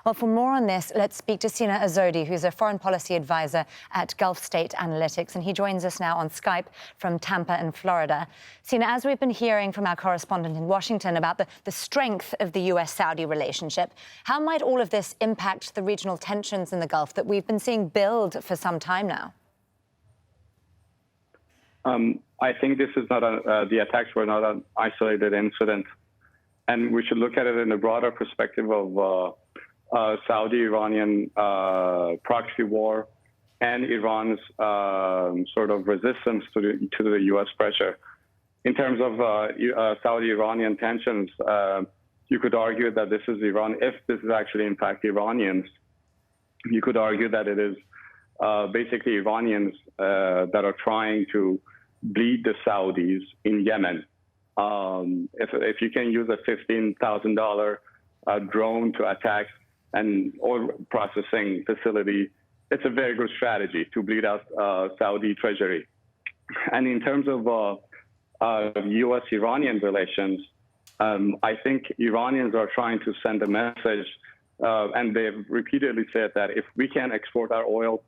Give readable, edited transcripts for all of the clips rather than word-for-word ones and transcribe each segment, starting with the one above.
Well, for more on this, let's speak to Sina Azodi, who's a foreign policy advisor at Gulf State Analytics, and he joins us now on Skype from Tampa in Florida. Sina, as we've been hearing from our correspondent in Washington about the strength of the US-Saudi relationship, how might all of this impact the regional tensions in the Gulf that we've been seeing build for some time now? I think this is not the attacks were not an isolated incident, and we should look at it in a broader perspective of Saudi-Iranian proxy war and Iran's sort of resistance to the U.S. pressure. In terms of Saudi-Iranian tensions, you could argue that this is Iran. If this is actually in fact Iranians, you could argue that it is basically Iranians that are trying to bleed the Saudis in Yemen. If you can use a $15,000 drone to attack an oil processing facility, it's a very good strategy to bleed out Saudi treasury. And in terms of U.S.-Iranian relations, I think Iranians are trying to send a message, and they've repeatedly said that if we can't export our oil,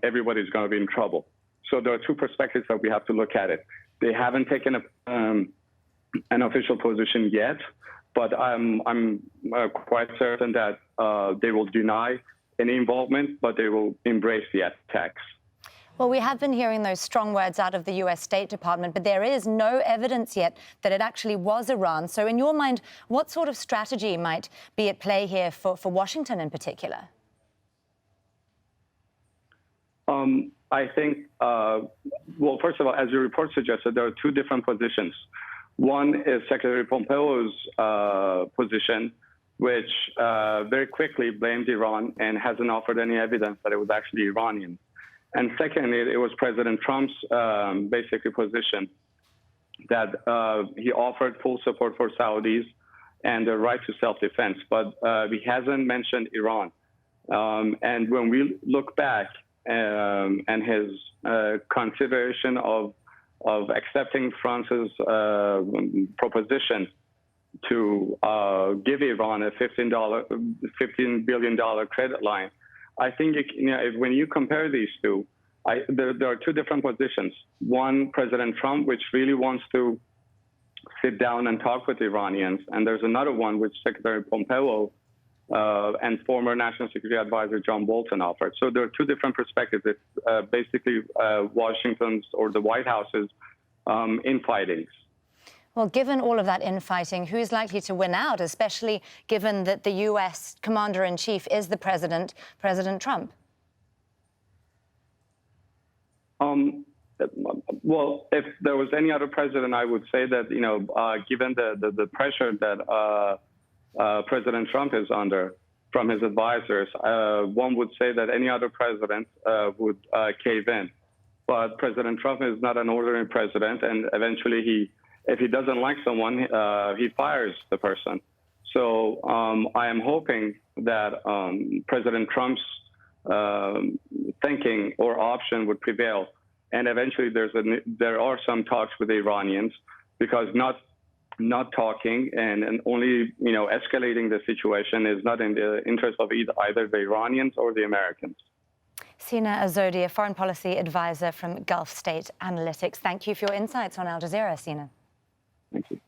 everybody's going to be in trouble. So there are two perspectives that we have to look at it. They haven't taken an official position yet, but I'm quite certain that they will deny any involvement, but they will embrace the attacks. Well, we have been hearing those strong words out of the U.S. State Department, but there is no evidence yet that it actually was Iran. So in your mind, what sort of strategy might be at play here for Washington in particular? I think, well, first of all, as your report suggested, there are two different positions. One is Secretary Pompeo's position, which very quickly blamed Iran and hasn't offered any evidence that it was actually Iranian. And second, it was President Trump's basically position that he offered full support for Saudis and the right to self-defense, but he hasn't mentioned Iran. And when we look back and his consideration of accepting France's proposition to give Iran a $15 billion credit line, I think when you compare these two, there are two different positions. One, President Trump, which really wants to sit down and talk with Iranians, and there's another one which Secretary Pompeo and former National Security Advisor John Bolton offered. So there are two different perspectives. It's basically Washington's or the White House's infightings. Well, given all of that infighting, who's likely to win out, especially given that the U.S. Commander-in-Chief is the President Trump? Well, if there was any other president, I would say that, given the pressure that President Trump is under from his advisors, one would say that any other president would cave in. But President Trump is not an ordinary president, and eventually if he doesn't like someone, he fires the person. So I am hoping that President Trump's thinking or option would prevail. And eventually there are some talks with the Iranians, because not talking and only escalating the situation is not in the interest of either the Iranians or the Americans. Sina Azodi, a foreign policy advisor from Gulf State Analytics. Thank you for your insights on Al Jazeera, Sina. Thank you.